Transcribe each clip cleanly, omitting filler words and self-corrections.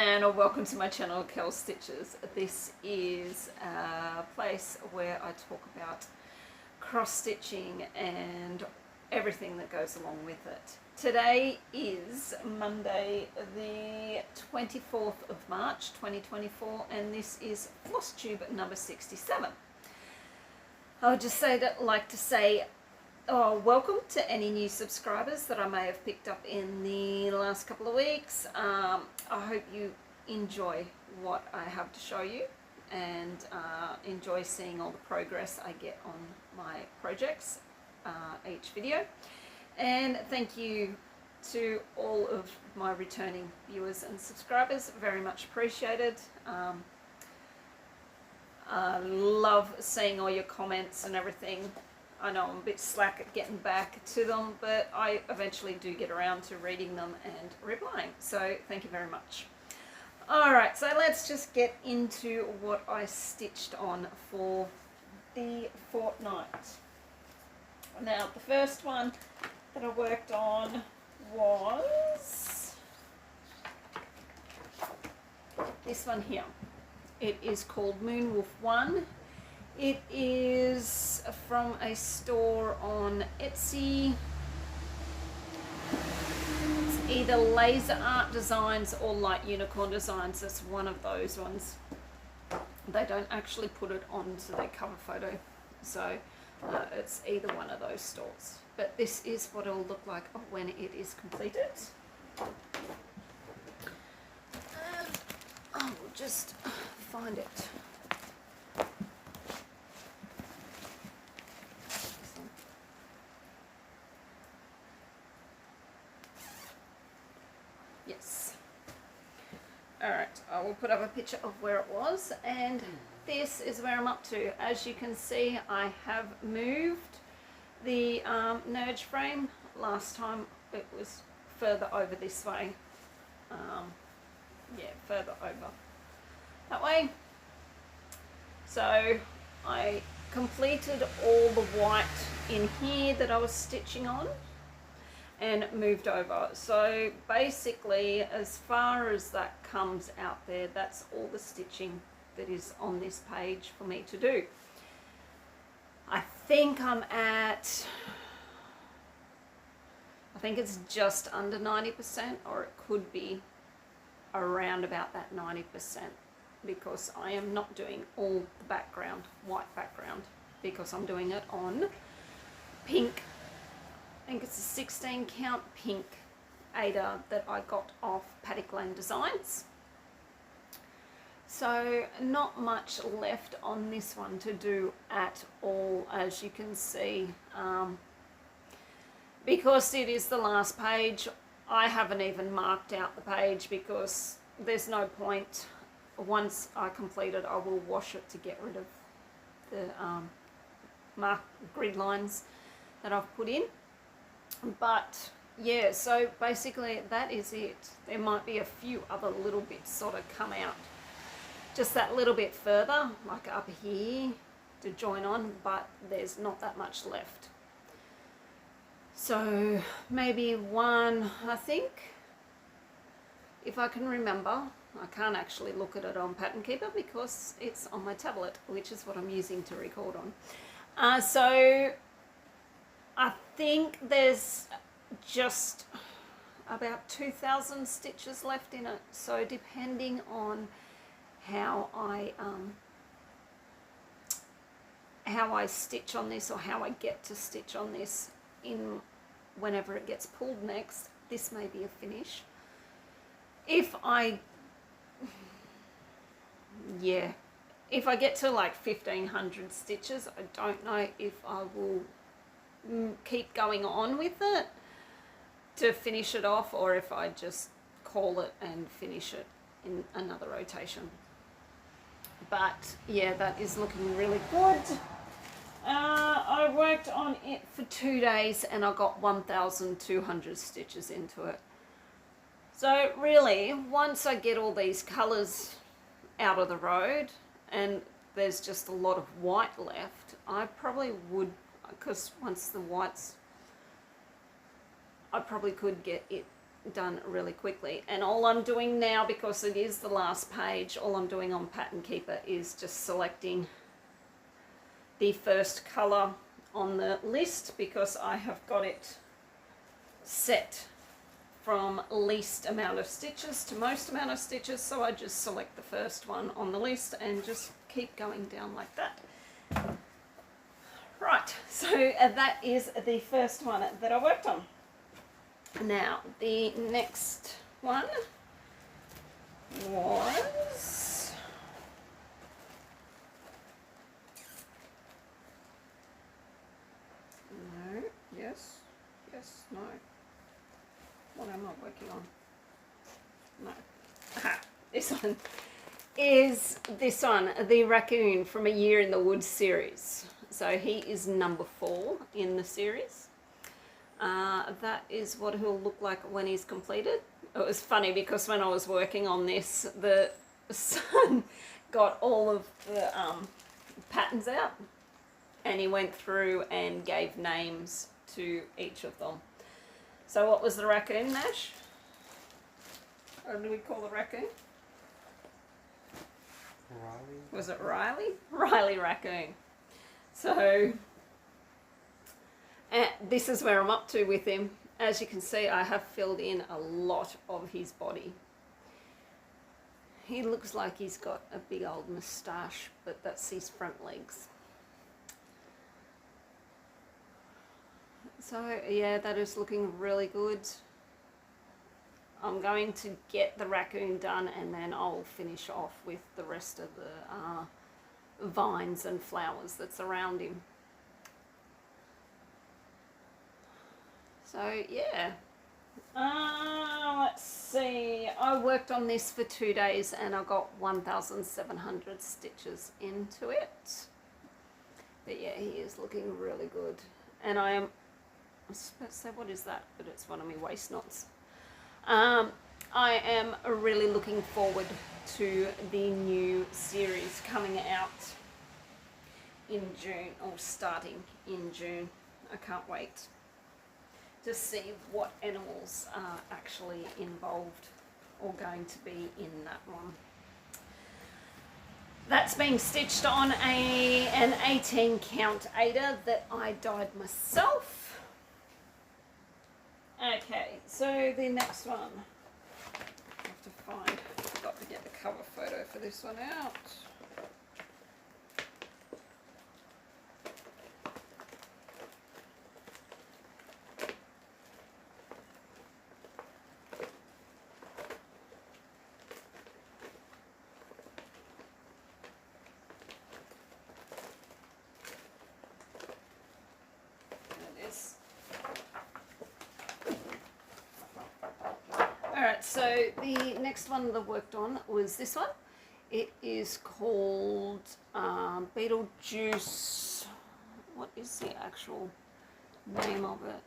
and welcome to my channel, Kel Stitches. This is a place where I talk about cross stitching and everything that goes along with it. Today is Monday the 24th of March 2024 and this is Flosstube number 67. I would just like to say welcome to any new subscribers that I may have picked up in the last couple of weeks. I hope you enjoy what I have to show you and enjoy seeing all the progress I get on my projects each video. And thank you to all of my returning viewers and subscribers, very much appreciated. I love seeing all your comments and everything. I know I'm a bit slack at getting back to them, but I eventually do get around to reading them and replying. So thank you very much. Alright, so let's just get into what I stitched on for the fortnight. Now, the first one that I worked on was this one here. It is called Moonwolf 1. It is from a store on Etsy. It's either Laser Art Designs or Light Unicorn Designs. It's one of those ones. They don't actually put it onto their cover photo, so it's either one of those stores. But this is what it'll look like when it is completed. I will just find it. Yes. Alright, I will put up a picture of where it was, and this is where I'm up to. As you can see, I have moved the nudge frame. Last time it was further over this way. Yeah, further over that way. So I completed all the white in here that I was stitching on and moved over. So basically, as far as that comes out there, that's all the stitching that is on this page for me to do. I think it's just under 90%, or it could be around about that 90%, because I am not doing all the background, white background, because I'm doing it on pink. I think it's a 16 count pink Ada that I got off Paddock Lane Designs. So not much left on this one to do at all, as you can see. Because it is the last page, I haven't even marked out the page because there's no point. Once I complete it, I will wash it to get rid of the marked grid lines that I've put in. But yeah, so basically that is it. There might be a few other little bits sort of come out just that little bit further, like up here to join on, but there's not that much left. So maybe one, I think, if I can remember. I can't actually look at it on Pattern Keeper because it's on my tablet, which is what I'm using to record on. So I think there's just about 2,000 stitches left in it. So depending on how I stitch on this, or how I get to stitch on this in whenever it gets pulled next, this may be a finish. If I get to like 1,500 stitches, I don't know if I will keep going on with it to finish it off, or if I just call it and finish it in another rotation. But yeah, that is looking really good. I worked on it for 2 days and I got 1,200 stitches into it. So really, once I get all these colours out of the road and there's just a lot of white left, I probably would, because once the whites, I probably could get it done really quickly. And all I'm doing now, because it is the last page, all I'm doing on Pattern Keeper is just selecting the first colour on the list, because I have got it set from least amount of stitches to most amount of stitches, so I just select the first one on the list and just keep going down like that. Right, so that is the first one that I worked on. Now, the next one was no, yes, no. What am I working on? No. Aha, this one is the raccoon from A Year in the Woods series. So he is number 4 in the series. That is what he'll look like when he's completed. It was funny because when I was working on this, the son got all of the patterns out and he went through and gave names to each of them. So what was the raccoon, Nash? What do we call the raccoon? Riley. Was it Riley? Riley Raccoon. So, this is where I'm up to with him. As you can see, I have filled in a lot of his body. He looks like he's got a big old moustache, but that's his front legs. So yeah, that is looking really good. I'm going to get the raccoon done and then I'll finish off with the rest of the vines and flowers that's around him. So yeah, let's see, I worked on this for 2 days and I got 1,700 stitches into it. But yeah, he is looking really good. And I was supposed to say, what is that? But it's one of my waist knots. I am really looking forward to the new series coming out in June, or starting in June. I can't wait to see what animals are actually involved or going to be in that one. That's being stitched on an 18 count Ada that I dyed myself. Okay, so the next one, I have to find, I forgot to get the cover photo for this one out. Alright, so the next one that I worked on was this one. It is called Beetlejuice. What is the actual name of it?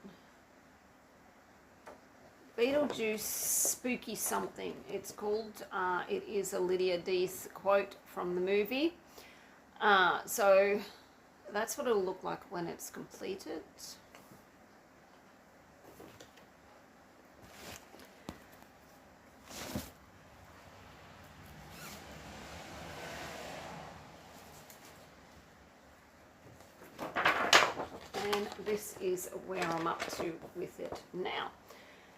Beetlejuice Spooky Something. It's called. It is a Lydia Deeth quote from the movie. So that's what it'll look like when it's completed. And this is where I'm up to with it now.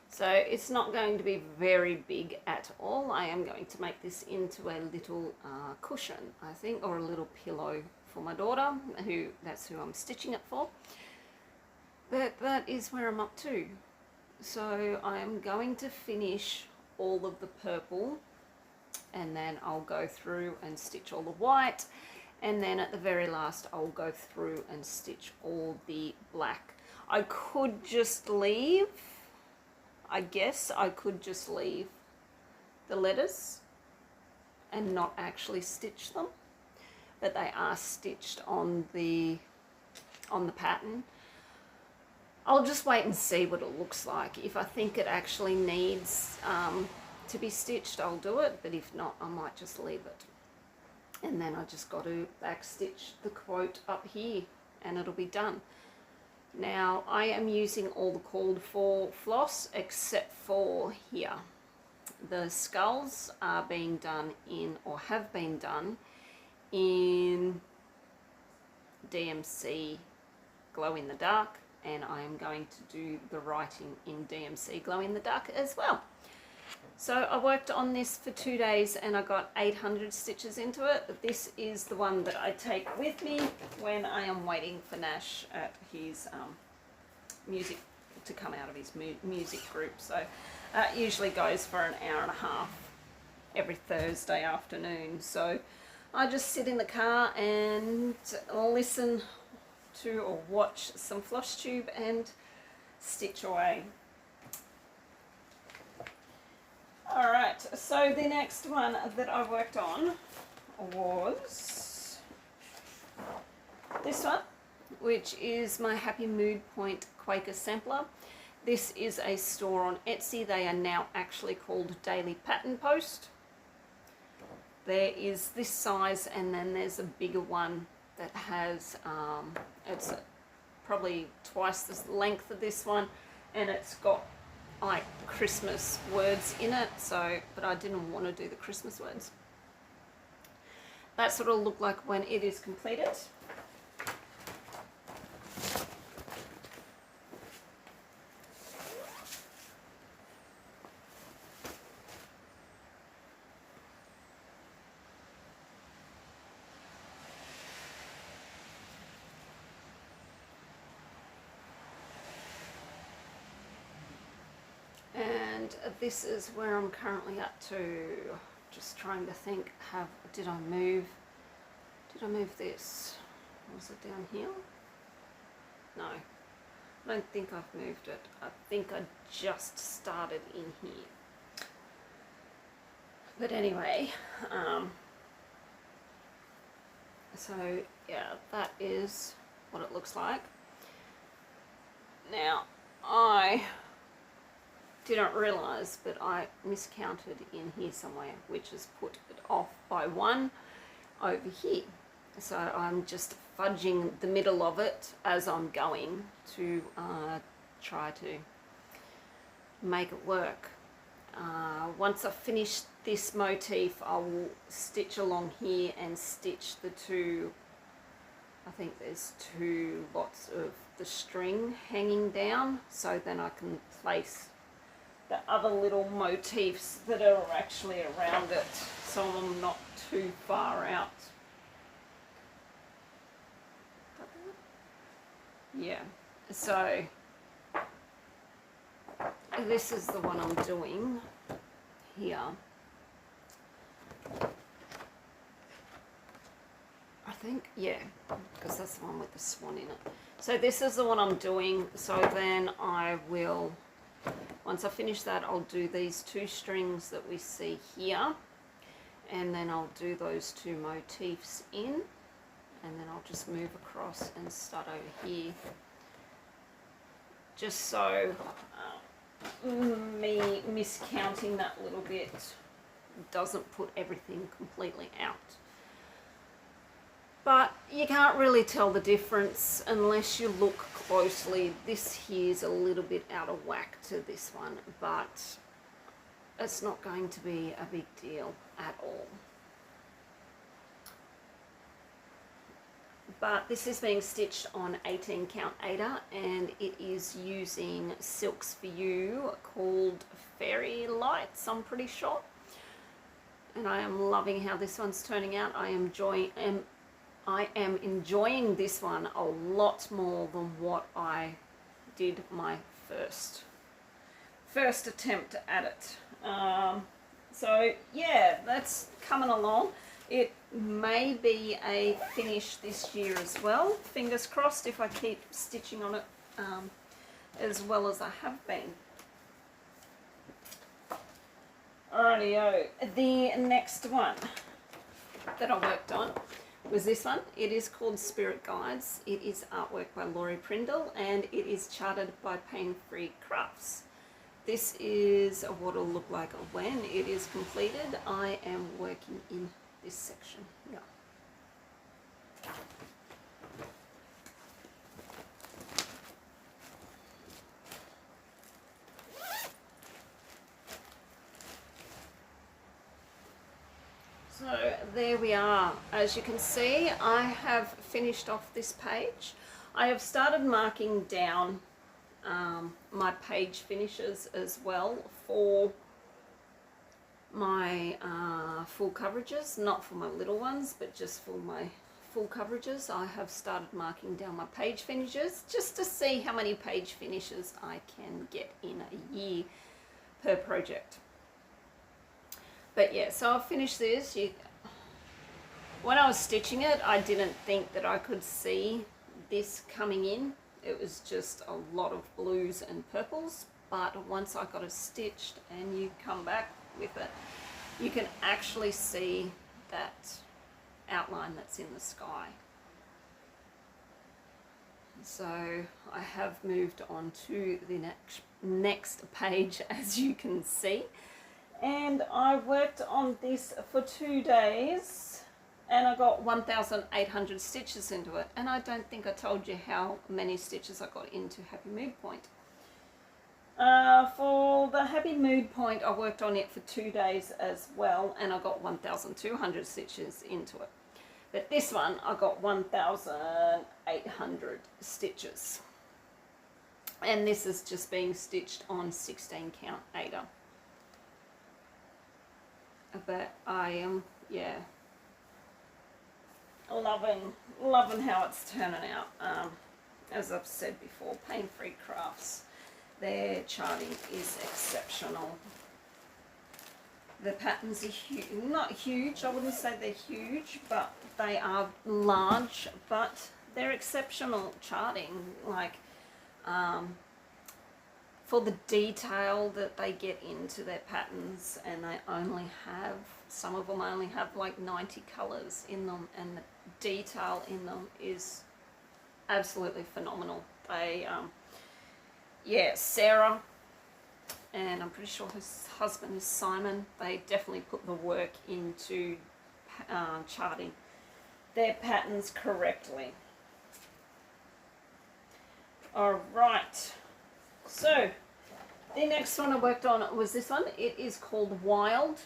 So it's not going to be very big at all. I am going to make this into a little cushion, I think, or a little pillow for my daughter, that's who I'm stitching it for. But that is where I'm up to. So I am going to finish all of the purple and then I'll go through and stitch all the white. And then at the very last, I'll go through and stitch all the black. I could just leave, I guess I could just leave the letters and not actually stitch them, but they are stitched on the pattern. I'll just wait and see what it looks like. If I think it actually needs to be stitched, I'll do it, but if not, I might just leave it. And then I just got to back stitch the quote up here and it'll be done. Now I am using all the called for floss except for here. The skulls are being done in, or have been done in, DMC glow in the dark, and I am going to do the writing in DMC glow in the dark as well. So I worked on this for 2 days and I got 800 stitches into it. This is the one that I take with me when I am waiting for Nash at his music to come out of his music group. So it usually goes for an hour and a half every Thursday afternoon. So I just sit in the car and listen to or watch some Flosstube and stitch away. Alright, so the next one that I worked on was this one, which is my Happy Mood Point Quaker Sampler. This is a store on Etsy. They are now actually called Daily Pattern Post. There is this size, and then there's a bigger one that has, it's probably twice the length of this one, and it's got like Christmas words in it, so, but I didn't want to do the Christmas words. That's what it'll look like when it is completed. And this is where I'm currently at to. Just trying to think, did I move this? Was it down here? No, I don't think I've moved it. I think I just started in here. But anyway, so yeah, that is what it looks like. Now, I didn't realise, but I miscounted in here somewhere, which has put it off by 1 over here. So I'm just fudging the middle of it as I'm going to try to make it work. Once I've finished this motif, I will stitch along here and stitch the 2, I think there's 2 lots of the string hanging down, so then I can place the other little motifs that are actually around it, so I'm not too far out. Yeah, so this is the one I'm doing here. I think, yeah, because that's the one with the swan in it. So this is the one I'm doing, so then I will, once I finish that, I'll do these 2 strings that we see here, and then I'll do those 2 motifs in, and then I'll just move across and start over here, just so me miscounting that little bit doesn't put everything completely out. But you can't really tell the difference unless you look closely. This here's a little bit out of whack to this one, but it's not going to be a big deal at all. But this is being stitched on 18 count Aida, and it is using Silks for You called Fairy Lights, I'm pretty sure. And I am loving how this one's turning out. I am enjoying this one a lot more than what I did my first attempt at it. So yeah, that's coming along. It may be a finish this year as well. Fingers crossed if I keep stitching on it as well as I have been. Alrighty-o. The next one that I worked on was this one. It is called Spirit Guides. It is artwork by Laurie Prindle, and it is charted by Pain Free Crafts. This is what it'll look like when it is completed. I am working in this section here. So there we are. As you can see, I have finished off this page. I have started marking down my page finishes as well for my full coverages, not for my little ones, but just for my full coverages. I have started marking down my page finishes just to see how many page finishes I can get in a year per project. But yeah, so I've finished this. When I was stitching it, I didn't think that I could see this coming in. It was just a lot of blues and purples, but once I got it stitched and you come back with it, you can actually see that outline that's in the sky. So I have moved on to the next page, as you can see, and I worked on this for 2 days and I got 1,800 stitches into it, and I don't think I told you how many stitches I got into Happy Mood Point. For the Happy Mood Point, I worked on it for 2 days as well, and I got 1,200 stitches into it. But this one, I got 1,800 stitches. And this is just being stitched on 16 count Aida. But I am, loving how it's turning out. As I've said before, Pain Free Crafts, their charting is exceptional. The patterns are not huge, I wouldn't say they're huge, but they are large, but they're exceptional charting. Like, for the detail that they get into their patterns, and they only have, some of them only have like 90 colours in them, and the detail in them is absolutely phenomenal. They, Sarah, and I'm pretty sure his husband is Simon, they definitely put the work into charting their patterns correctly. Alright, so the next one I worked on was this one. It is called Wild.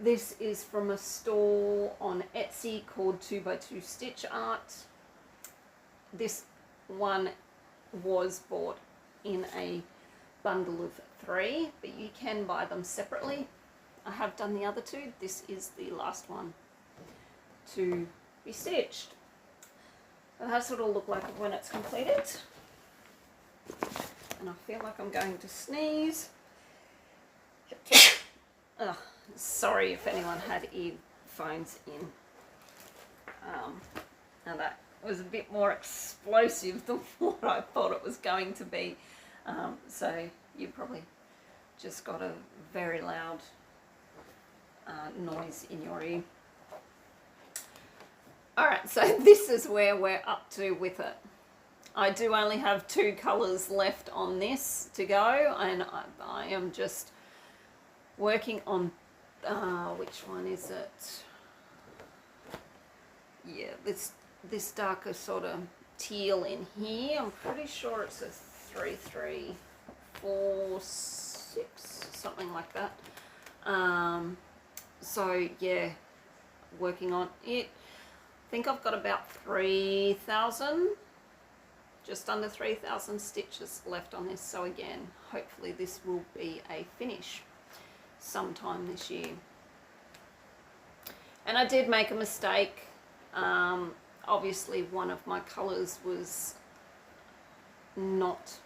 This is from a store on Etsy called 2x2 Stitch Art. This one was bought in a bundle of 3, but you can buy them separately. I have done the other 2. This is the last one to be stitched. So that's what it'll look like when it's completed. And I feel like I'm going to sneeze. Oh, sorry if anyone had earphones in. Now that was a bit more explosive than what I thought it was going to be. So you probably just got a very loud noise in your ear. Alright, so this is where we're up to with it. I do only have 2 colours left on this to go, and I am just working on, which one is it? Yeah, this darker sort of teal in here. I'm pretty sure it's a 3346, something like that. So yeah, working on it. I think I've got about 3,000, just under 3,000 stitches left on this. So again, hopefully this will be a finish sometime this year. And I did make a mistake. Obviously one of my colours was not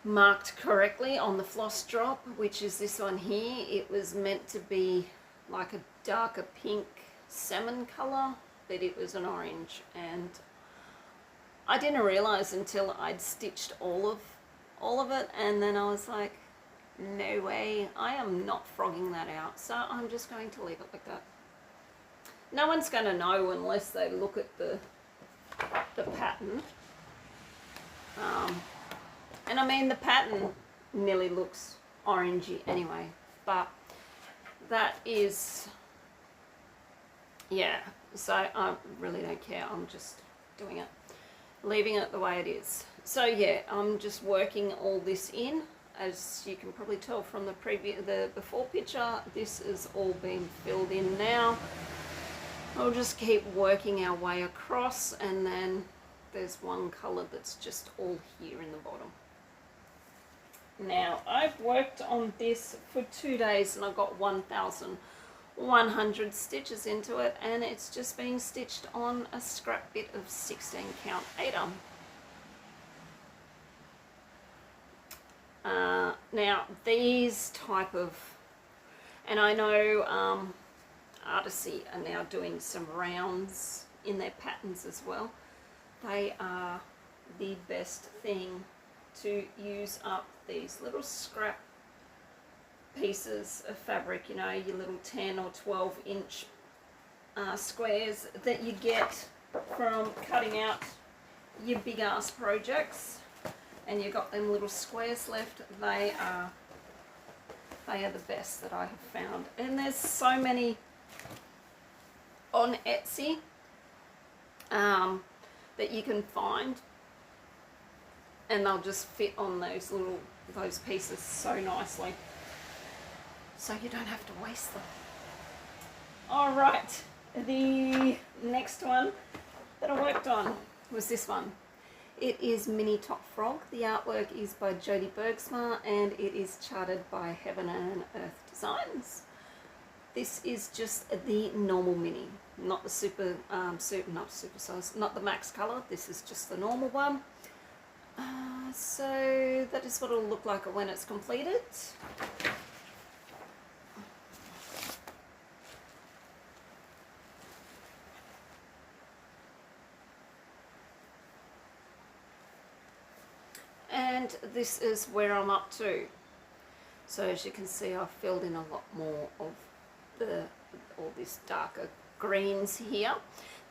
marked correctly on the floss drop, which is this one here. It was meant to be like a darker pink salmon colour, but it was an orange, and I didn't realise until I'd stitched all of it, and then I was like, no way, I am not frogging that out, so I'm just going to leave it like that. No one's going to know unless they look at the pattern. And I mean, the pattern nearly looks orangey anyway, but that is, yeah, so I really don't care. I'm just doing it, leaving it the way it is. So yeah, I'm just working all this in. as you can probably tell from the before picture, this is all being filled in now. I'll just keep working our way across, and then there's one colour that's just all here in the bottom. Now, I've worked on this for 2 days and I got 1,100 stitches into it, and it's just being stitched on a scrap bit of 16 count 8'. Now, these type of, and I know Artisy are now doing some rounds in their patterns as well. They are the best thing to use up these little scrap pieces of fabric, you know, your little 10 or 12 inch squares that you get from cutting out your big ass projects, and you've got them little squares left. They are the best that I have found, and there's so many on Etsy that you can find, and they'll just fit on those pieces so nicely, so you don't have to waste them. All right, the next one that I worked on was this one. It is Mini Top Frog. The artwork is by Jodie Bergsma, and it is charted by Heaven and Earth Designs. This is just the normal mini, not the not the max color. This is just the normal one. So that is what it'll look like when it's completed. And this is where I'm up to. So as you can see, I've filled in a lot more of all this darker greens here.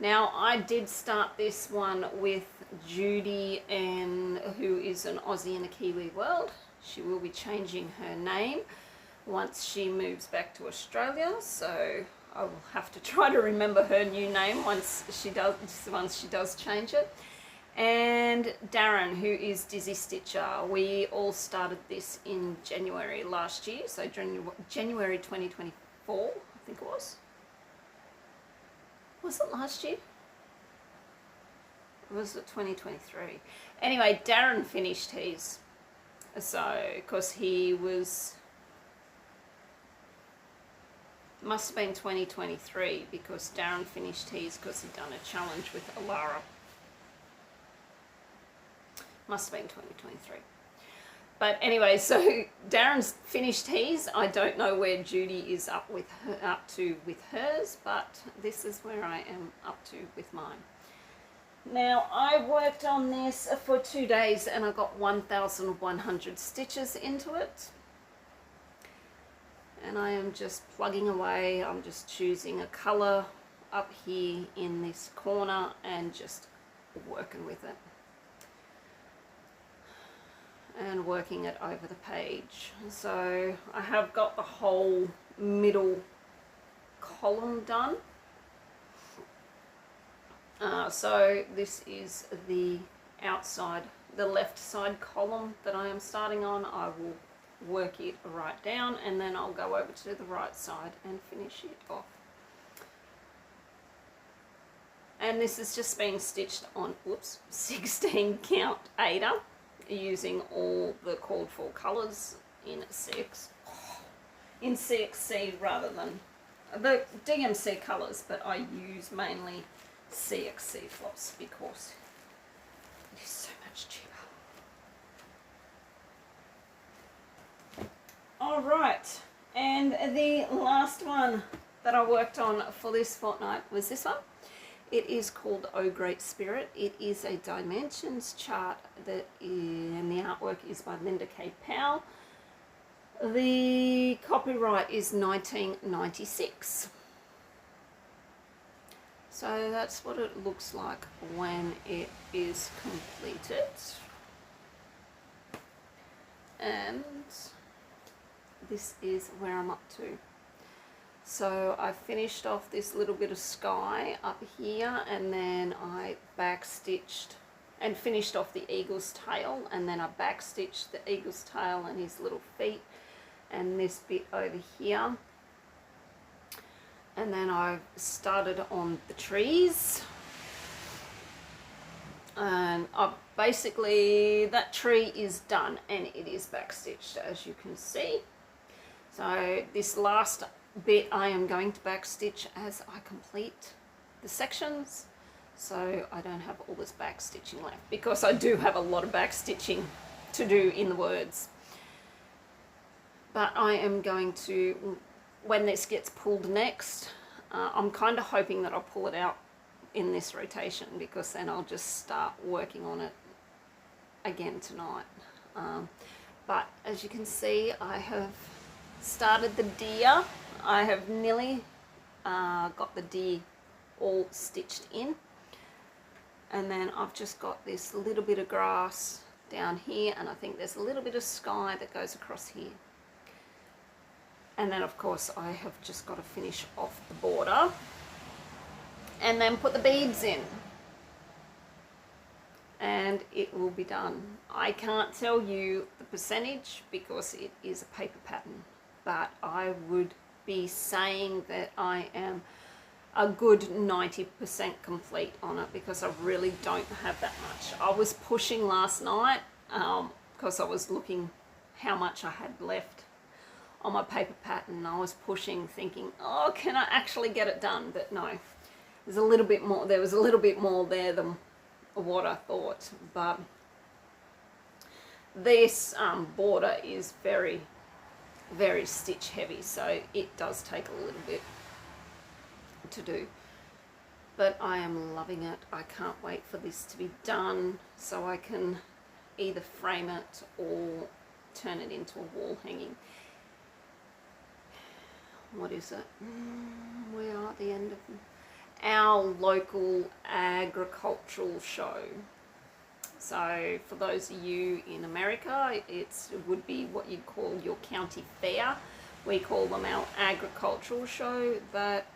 Now, I did start this one with Judy, who is an Aussie in a Kiwi world. She will be changing her name once she moves back to Australia, so I will have to try to remember her new name once she does change it. And Darren, who is Dizzy Stitcher. We all started this in January last year, so January 2024, I think it was. Was it last year? Or was it 2023? Anyway, Darren finished his. So, because he was, must have been 2023, because Darren finished his because he'd done a challenge with Alara. Must have been 2023. But anyway, so Darren's finished his. I don't know where Judy is up to with hers, but this is where I am up to with mine. Now, I worked on this for 2 days and I got 1,100 stitches into it. And I am just plugging away. I'm just choosing a colour up here in this corner and just working with it. And working it over the page. So I have got the whole middle column done. So this is the outside, the left side column that I am starting on. I will work it right down, and then I'll go over to the right side and finish it off. And this is just being stitched on, 16 count 8'er, using all the called for colours in CXC rather than the DMC colours, but I use mainly CXC floss because it is so much cheaper. Alright, and the last one that I worked on for this fortnight was this one. It is called Oh Great Spirit. It is a dimensions chart and the artwork is by Linda K. Powell. The copyright is 1996. So that's what it looks like when it is completed. And this is where I'm up to. So I finished off this little bit of sky up here, and then I back stitched and finished off the eagle's tail, and then I backstitched the eagle's tail and his little feet and this bit over here. And then I started on the trees, and basically that tree is done and it is backstitched, as you can see. So this last bit I am going to backstitch as I complete the sections, so I don't have all this backstitching left, because I do have a lot of backstitching to do in the words. But I am going to, when this gets pulled next, I'm kind of hoping that I'll pull it out in this rotation, because then I'll just start working on it again tonight. But as you can see, I have started the deer. I have nearly got the deer all stitched in, and then I've just got this little bit of grass down here, and I think there's a little bit of sky that goes across here. And then of course I have just got to finish off the border and then put the beads in, and it will be done. I can't tell you the percentage because it is a paper pattern, but I would be saying that I am a good 90% complete on it, because I really don't have that much. I was pushing last night because I was looking how much I had left on my paper pattern. I was pushing, thinking, oh, can I actually get it done? But no, there's a little bit more. There was a little bit more there than what I thought. But this border is very, very stitch heavy, so it does take a little bit to do. But I am loving it. I can't wait for this to be done so I can either frame it or turn it into a wall hanging. What is it? We are at the end of our local agricultural show. So for those of you in America, it would be what you'd call your county fair. We call them our agricultural show. But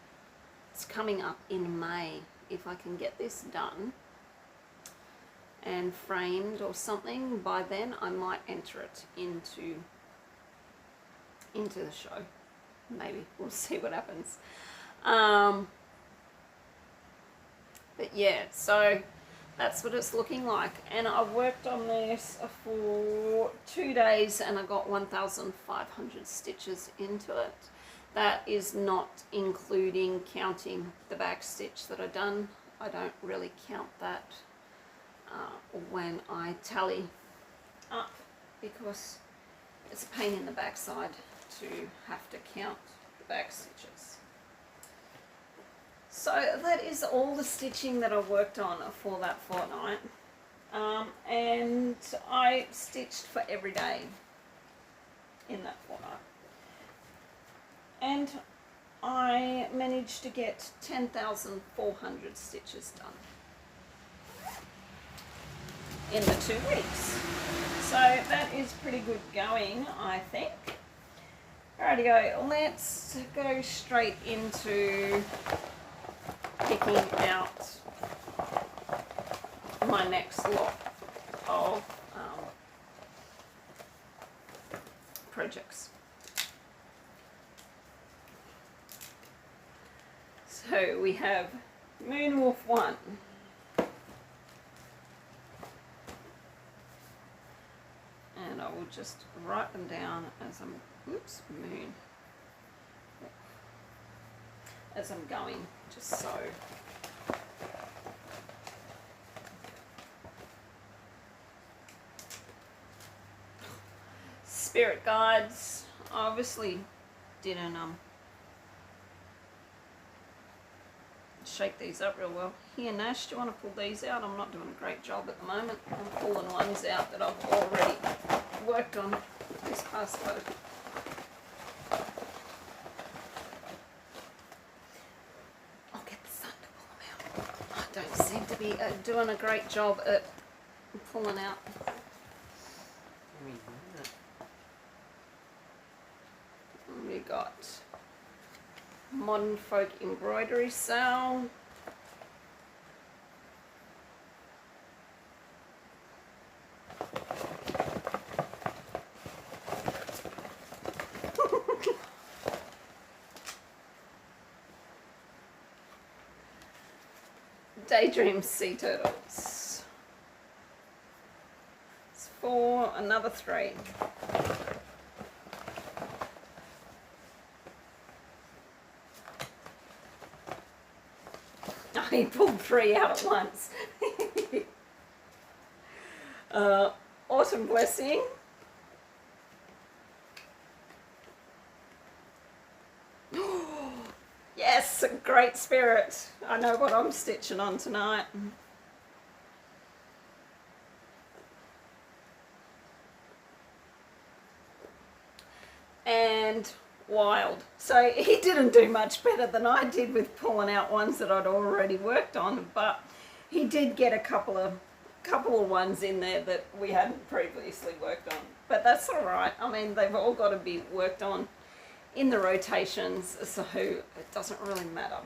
it's coming up in May. If I can get this done and framed or something by then, I might enter it into the show. Maybe we'll see what happens. But yeah, so that's what it's looking like, and I worked on this for 2 days and I got 1,500 stitches into it. That is not including counting the back stitch that I've done. I don't really count that when I tally up, because it's a pain in the backside to have to count the back stitches. So that is all the stitching that I worked on for that fortnight, and I stitched for every day in that fortnight, and I managed to get 10,400 stitches done in the 2 weeks. So that is pretty good going, I think. Alrighty, let's go straight into picking out my next lot of projects. So we have Moonwolf 1. And I will just write them down as I'm, as I'm going, just so. Spirit guides, I obviously didn't shake these up real well. Here, Nash, do you want to pull these out? I'm not doing a great job at the moment. I'm pulling ones out that I've already worked on this past load. I'll get the sun to pull them out. I don't seem to be doing a great job at pulling out. We got Modern Folk Embroidery Sale. Daydream Sea Turtles. It's 4, another 3. He pulled 3 out at once. Autumn Blessing. Yes, a Great Spirit. I know what I'm stitching on tonight. And Wild. So he didn't do much better than I did with pulling out ones that I'd already worked on, but he did get a couple of ones in there that we hadn't previously worked on. But that's all right. I mean, they've all got to be worked on in the rotations, so it doesn't really matter.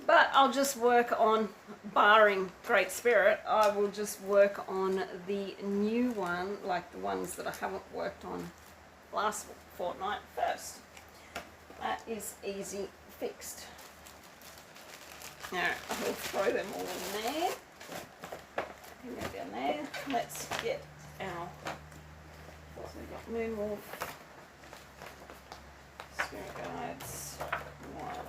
But I'll just work on, barring Great Spirit, I will just work on the new one, like the ones that I haven't worked on last fortnight first. That is easy fixed. Now I will throw them all in there. And go down there. Let's get our, so we've got Moonwolf, Spirit Guides, Wild.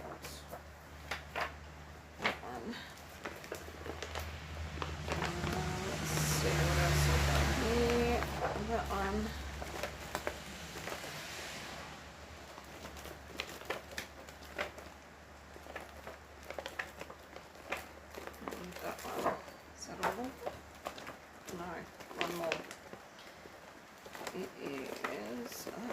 Let's see what else we've got here. That one. And that one. Is that all? No, one more. It is that one.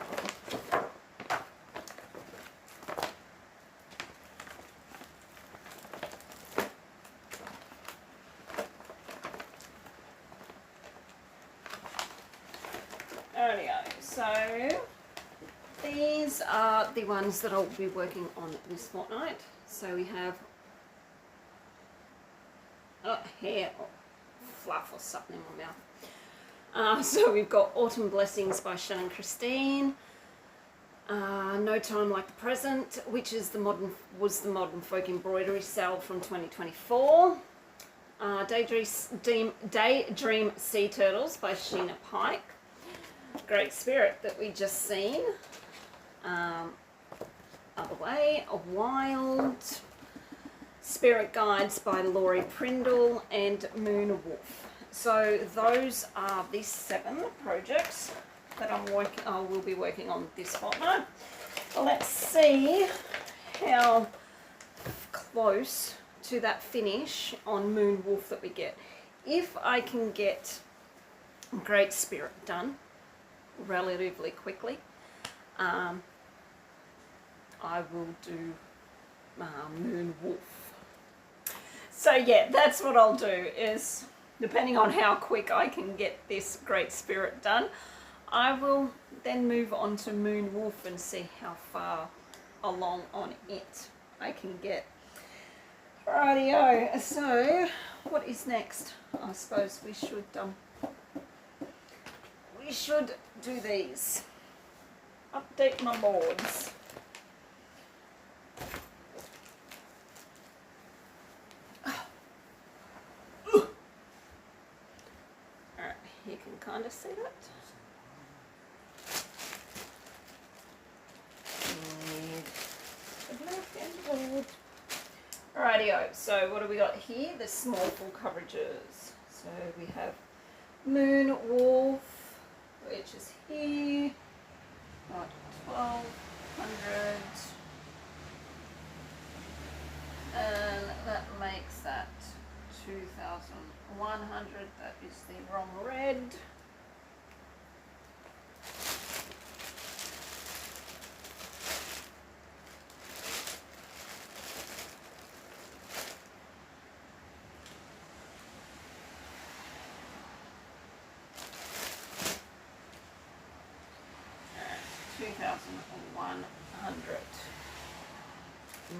So these are the ones that I'll be working on this fortnight. So we have hair fluff or something in my mouth. So we've got Autumn Blessings by Shannon Christine. No Time Like the Present, which is the modern folk embroidery sale from 2024. Daydream Sea Turtles by Sheena Pike. Great Spirit that we just seen. Other way, a Wild, Spirit Guides by Laurie Prindle, and Moon Wolf. So those are the 7 projects that I will be working on this fortnight. Let's see how close to that finish on Moon Wolf that we get. If I can get Great Spirit done relatively quickly, I will do Moon Wolf. So yeah, that's what I'll do, is depending on how quick I can get this Great Spirit done, I will then move on to Moon Wolf and see how far along on it I can get. Rightio, so what is next? I suppose we should do these. Update my boards. Alright, you can kind of see that. Rightio, so what do we got here? The small full coverages. So we have Moon Wolf, which is here, got 1200, and that makes that 2100. That is the wrong red.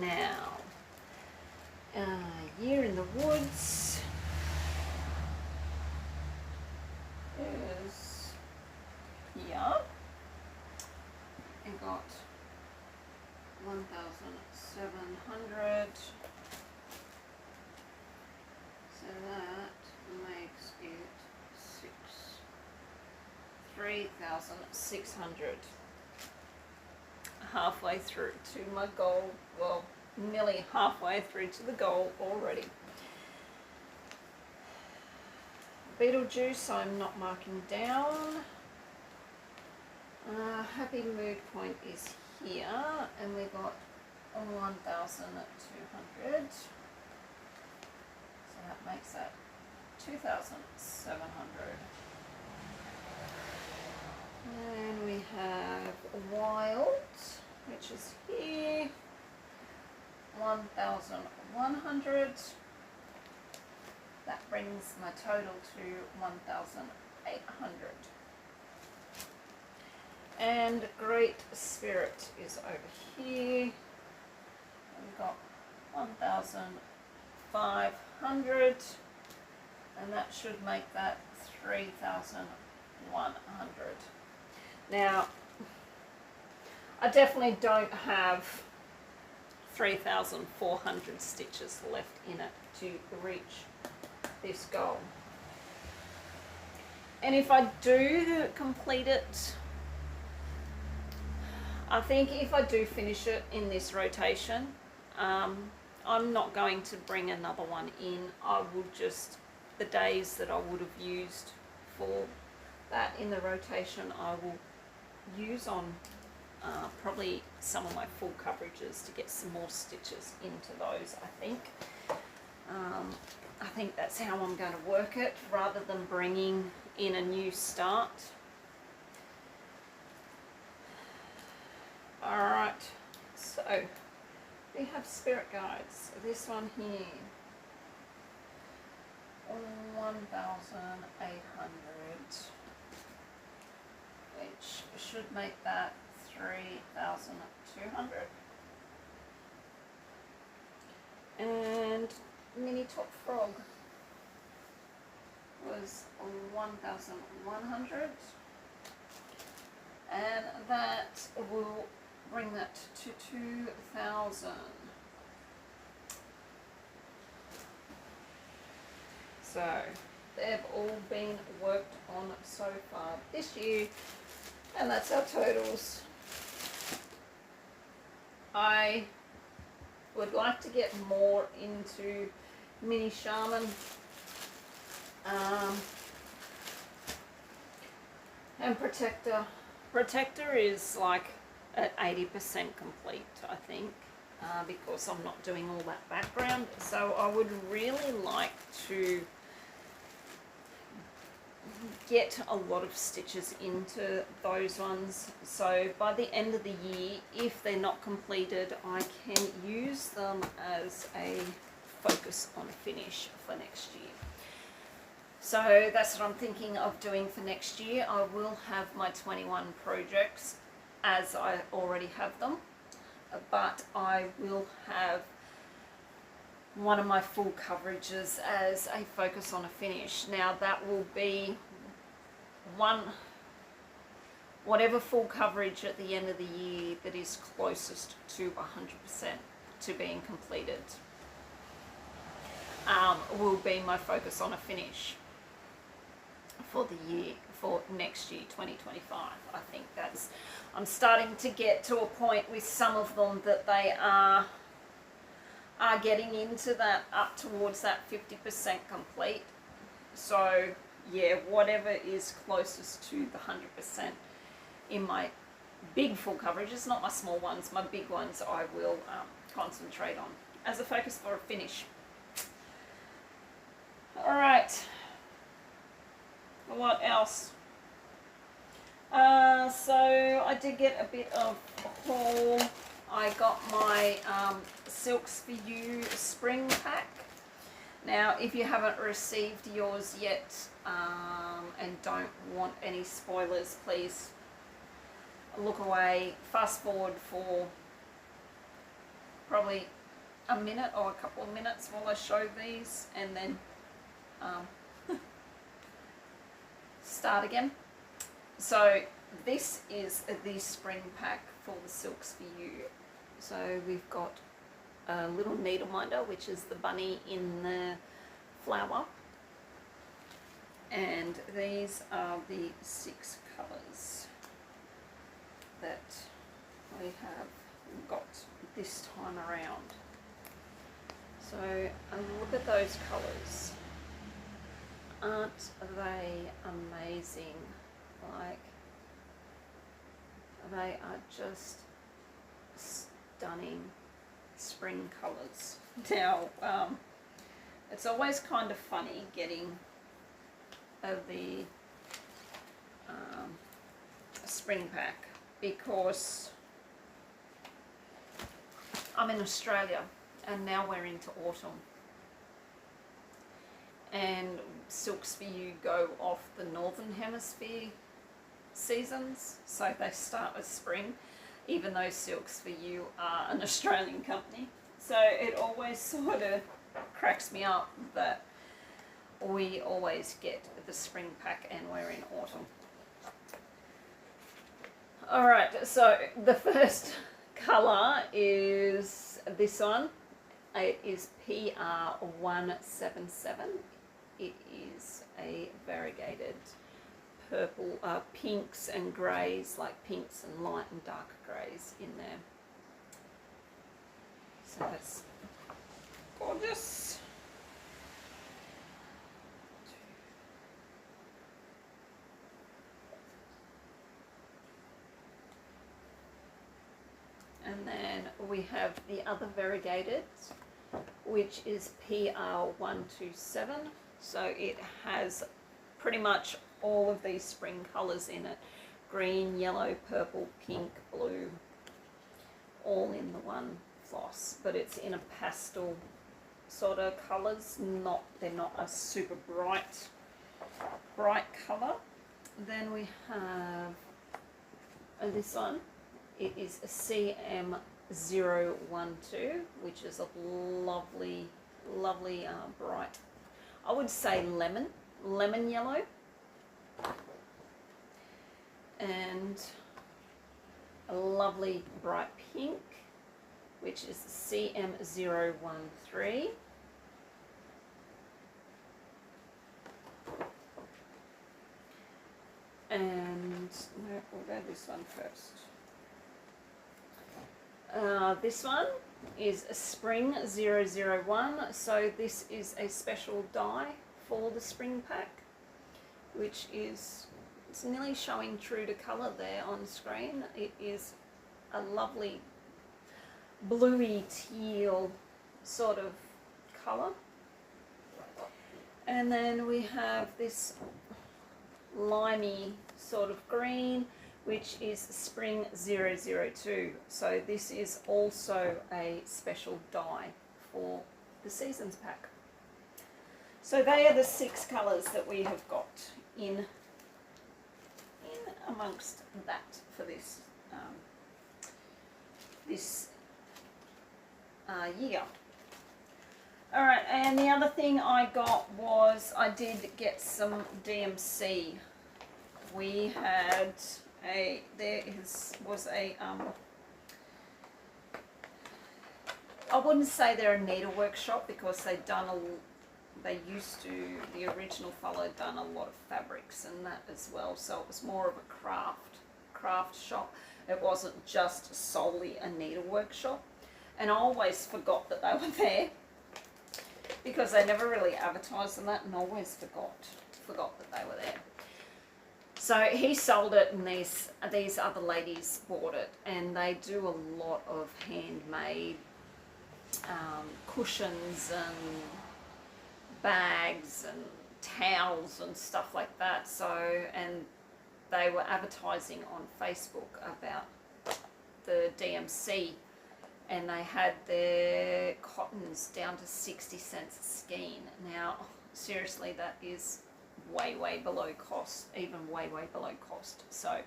Now, Year in the Woods is here. It got 1700. 3,600. Halfway through to my goal, well, nearly halfway through to the goal already. Beetlejuice I'm not marking down. Happy Mood Point is here, and we got 1,200. So that makes that 2,700. And we have Wild, which is here, 1,100. That brings my total to 1,800. And Great Spirit is over here. We've got 1,500, and that should make that 3,100. Now, I definitely don't have 3,400 stitches left in it to reach this goal. And if I do complete it, I think if I do finish it in this rotation, I'm not going to bring another one in. I will just, the days that I would have used for that in the rotation, I will use on probably some of my full coverages to get some more stitches into those, I think. I think that's how I'm going to work it, rather than bringing in a new start. Alright, so we have spirit guides. So this one here, 1,800, which should make that 3,200. And Mini Top Frog was 1,100, and that will bring that to 2,000. So they've all been worked on so far this year, and that's our totals. I would like to get more into Mini Shaman, and Protector. Protector is like at 80% complete, I think, because I'm not doing all that background. So I would really like to get a lot of stitches into those ones, so by the end of the year, if they're not completed, I can use them as a focus on finish for next year. So that's what I'm thinking of doing for next year. I will have my 21 projects as I already have them, but I will have one of my full coverages as a focus on a finish. Now that will be whatever full coverage at the end of the year that is closest to 100% to being completed, will be my focus on a finish for the year, for next year, 2025. I think that's, I'm starting to get to a point with some of them that they are getting into that, up towards that 50% complete. So yeah, whatever is closest to the 100% in my big full coverages, not my small ones, my big ones I will concentrate on as a focus for a finish. Alright, what else? So I did get a bit of haul. I got my Silks for You spring pack. Now, if you haven't received yours yet and don't want any spoilers, please look away, fast forward for probably a minute or a couple of minutes while I show these, and then start again. So this is the spring pack for the Silks for You. So we've got a little needle minder, which is the bunny in the flower, and these are the 6 colours that we have got this time around. So look at those colours. Aren't they amazing? Like, they are just stunning spring colours. Now, it's always kind of funny getting the spring pack, because I'm in Australia and now we're into autumn, and Silks for You go off the northern hemisphere seasons, so they start with spring, even though Silks for You are an Australian company. So it always sort of cracks me up that we always get the spring pack and we're in autumn. Alright, so the first colour is this one. It is PR177. It is a variegated purple, pinks and greys, like pinks and light and dark greys in there. So that's gorgeous. And then we have the other variegated, which is PR127. So it has pretty much all of these spring colours in it. Green, yellow, purple, pink, blue, all in the one floss. But it's in a pastel sort of colours. They're not a super bright colour. Then we have this one. It is a CM012, which is a lovely, lovely bright, I would say lemon yellow. And a lovely bright pink, which is CM013. And we'll go this one first. This one is a Spring 001, so this is a special dye for the spring pack, which is, it's nearly showing true to colour there on screen. It is a lovely bluey teal sort of colour. And then we have this limey sort of green, which is Spring 002. So this is also a special dye for the seasons pack. So they are the 6 colours that we have got in amongst that for this year. Alright, and the other thing I got was, I did get some DMC. We had was a I wouldn't say they're a needlework shop, because the original fellow had done a lot of fabrics and that as well, so it was more of a craft shop. It wasn't just solely a needlework shop, and I always forgot that they were there, because they never really advertised on that, and I always forgot that they were there. So he sold it, and these other ladies bought it, and they do a lot of handmade cushions and bags and towels and stuff like that. So, and they were advertising on Facebook about the DMC, and they had their cottons down to 60 cents a skein. Now, seriously, that is way below cost, even way below cost. So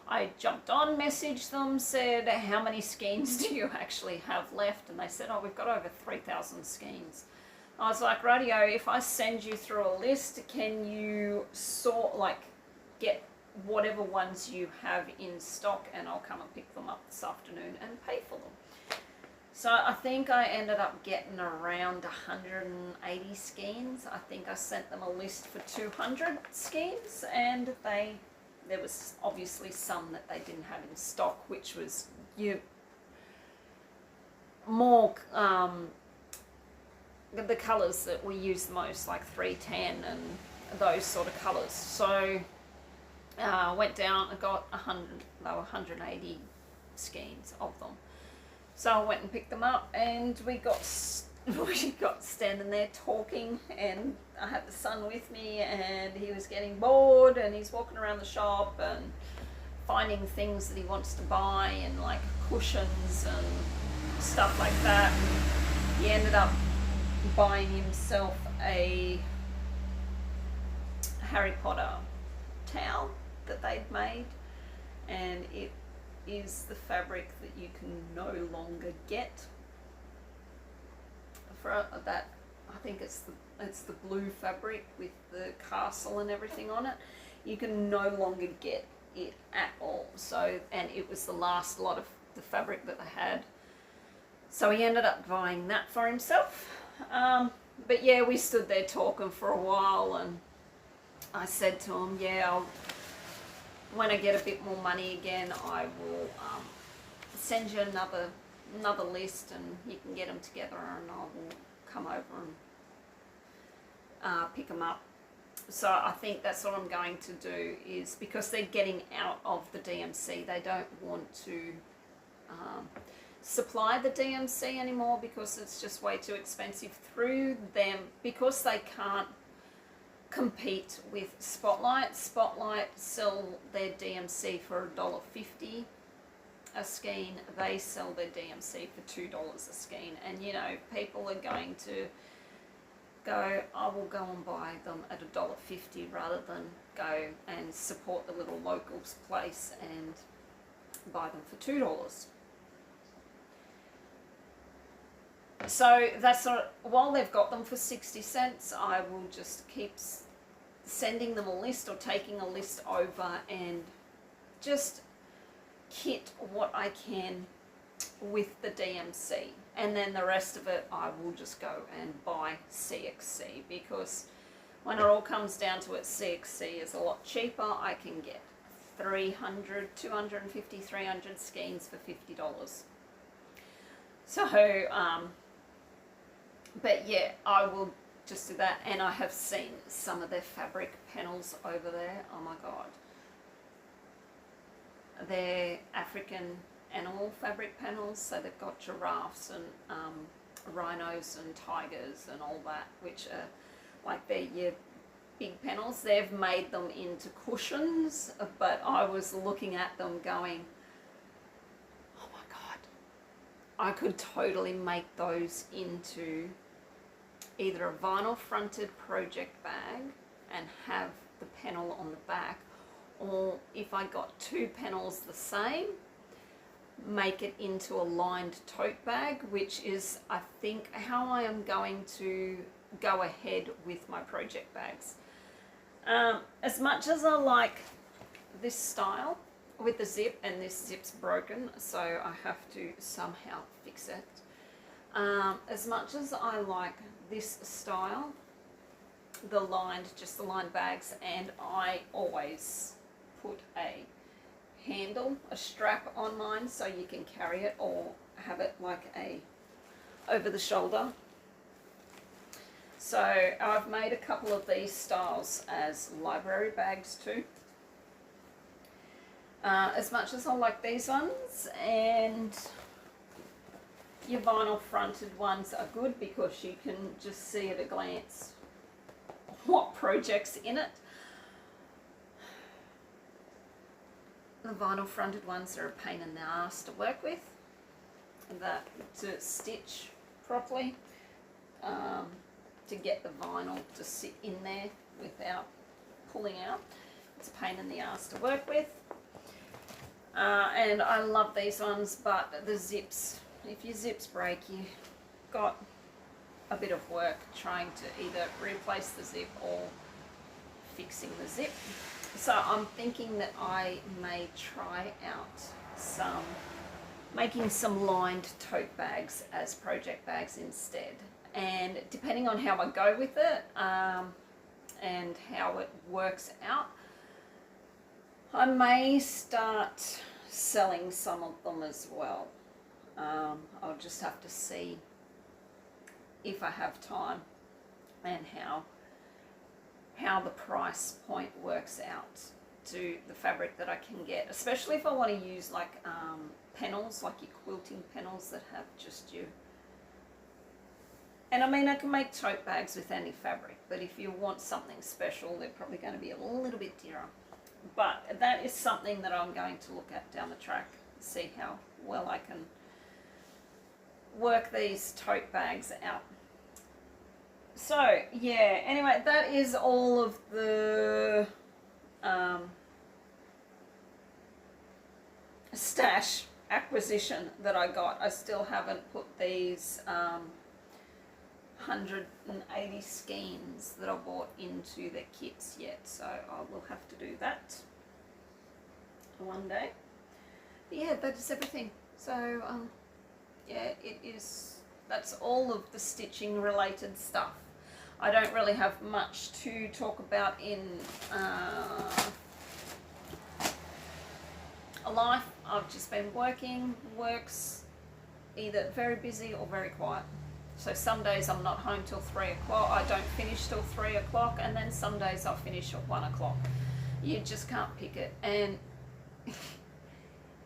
I jumped on, messaged them, said, how many skeins do you actually have left? And they said, oh, we've got over 3,000 skeins. I was like, radio, if I send you through a list, can you get whatever ones you have in stock, and I'll come and pick them up this afternoon and pay for them. So I think I ended up getting around 180 skeins. I think I sent them a list for 200 skeins, and they there was obviously some that they didn't have in stock, which was more the colours that we use the most, like 310 and those sort of colours. So went down and got 100, they were 180 skeins of them. So I went and picked them up, and we got standing there talking, and I had the son with me, and he was getting bored, and he's walking around the shop and finding things that he wants to buy, and like cushions and stuff like that. And he ended up buying himself a Harry Potter towel that they'd made, and it is the fabric that you can no longer get for that. I think it's the blue fabric with the castle and everything on it. You can no longer get it at all. So, and it was the last lot of the fabric that they had. So he ended up buying that for himself. But yeah, we stood there talking for a while, and I said to him, yeah, when I get a bit more money again, I will send you another list, and you can get them together, and I will come over and pick them up. So I think that's what I'm going to do, is because they're getting out of the DMC, they don't want to supply the DMC anymore, because it's just way too expensive through them, because they can't compete with Spotlight. Spotlight sell their DMC for $1.50 a skein. They sell their DMC for $2 a skein, and you know, people are going to go, I will go and buy them at $1.50 rather than go and support the little locals place and buy them for $2. So that's while they've got them for 60 cents, I will just keep sending them a list, or taking a list over, and just kit what I can with the DMC, and then the rest of it I will just go and buy CXC, because when it all comes down to it, CXC is a lot cheaper. I can get 300, 250, 300 skeins for $50. So but yeah, I will just do that. And I have seen some of their fabric panels over there. Oh my god, they're African animal fabric panels, so they've got giraffes and rhinos and tigers and all that, which are like they're your big panels. They've made them into cushions, but I was looking at them going, oh my god, I could totally make those into either a vinyl fronted project bag and have the panel on the back, or if I got two panels the same, make it into a lined tote bag, which is, I think, how I am going to go ahead with my project bags. As much as I like this style with the zip, and this zip's broken, so I have to somehow fix it. As much as I like this style, just the lined bags, and I always put a handle, a strap on mine, so you can carry it or have it like a over the shoulder. So I've made a couple of these styles as library bags too. As much as I like these ones, and your vinyl fronted ones are good because you can just see at a glance what project's in it. The vinyl fronted ones are a pain in the ass to work with, and to stitch properly, to get the vinyl to sit in there without pulling out. It's a pain in the ass to work with. And I love these ones, but the zips, if your zips break, you've got a bit of work trying to either replace the zip or fixing the zip. So I'm thinking that I may try out making some lined tote bags as project bags instead. And depending on how I go with it, and how it works out, I may start selling some of them as well. I'll just have to see if I have time and how the price point works out to the fabric that I can get, especially if I want to use like panels, like your quilting panels that have just you. And I mean, I can make tote bags with any fabric, but if you want something special, they're probably going to be a little bit dearer. But that is something that I'm going to look at down the track, see how well I can work these tote bags out. So yeah, anyway, that is all of the stash acquisition that I got. I still haven't put these 180 skeins that I bought into the kits yet, so I will have to do that one day. But yeah, that is everything. So yeah, that's all of the stitching related stuff. I don't really have much to talk about in life. I've just been works either very busy or very quiet. So some days I'm not home till 3 o'clock, I don't finish till 3 o'clock, and then some days I'll finish at 1 o'clock. You just can't pick it. And it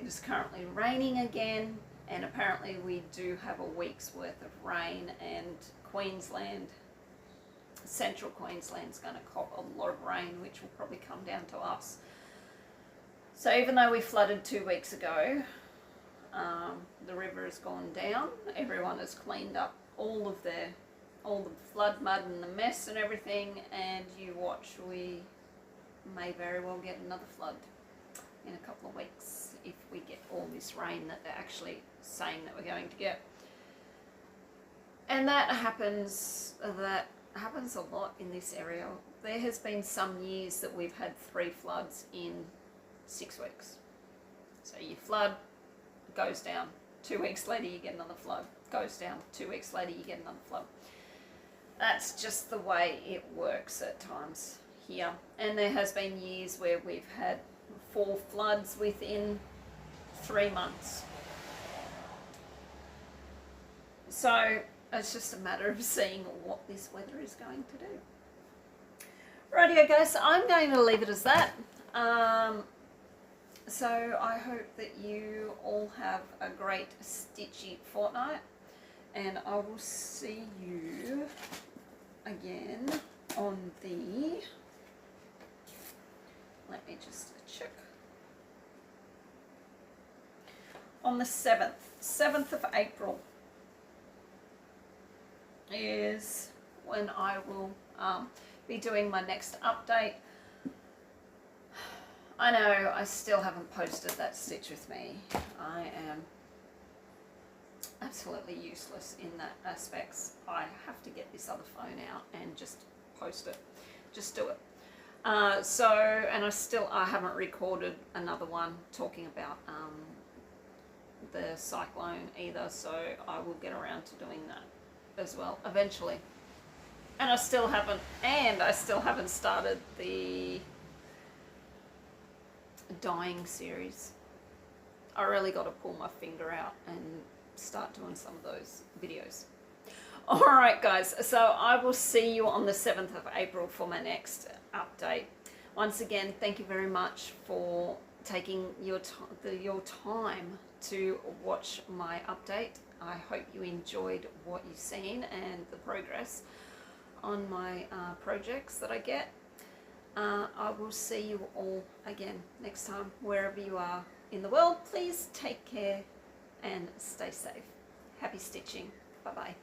is currently raining again, and apparently we do have a week's worth of rain, and Queensland, central Queensland's going to cop a lot of rain, which will probably come down to us. So even though we flooded 2 weeks ago, the river has gone down, everyone has cleaned up all the flood mud and the mess and everything, and you watch, we may very well get another flood in a couple of weeks if we get all this rain that they're actually saying that we're going to get. And that happens a lot in this area. There has been some years that we've had 3 floods in 6 weeks. So you flood, goes down, 2 weeks later you get another flood, goes down, 2 weeks later you get another flood. That's just the way it works at times here. And there has been years where we've had 4 floods within 3 months. So it's just a matter of seeing what this weather is going to do. Rightio guys, I'm going to leave it as that. So I hope that you all have a great stitchy fortnight, and I will see you again on the, let me just check, on the 7th of April is when I will be doing my next update. I know I still haven't posted that Stitch With Me. I am absolutely useless in that aspects. I have to get this other phone out and just post it. Just do it. And I haven't recorded another one talking about the cyclone either, so I will get around to doing that as well eventually. And I still haven't started the dyeing series. I really got to pull my finger out and start doing some of those videos. Alright guys, so I will see you on the 7th of April for my next update. Once again, thank you very much for taking your time to watch my update. I hope you enjoyed what you've seen and the progress on my projects that I get. I will see you all again next time, wherever you are in the world. Please take care and stay safe. Happy stitching. Bye bye.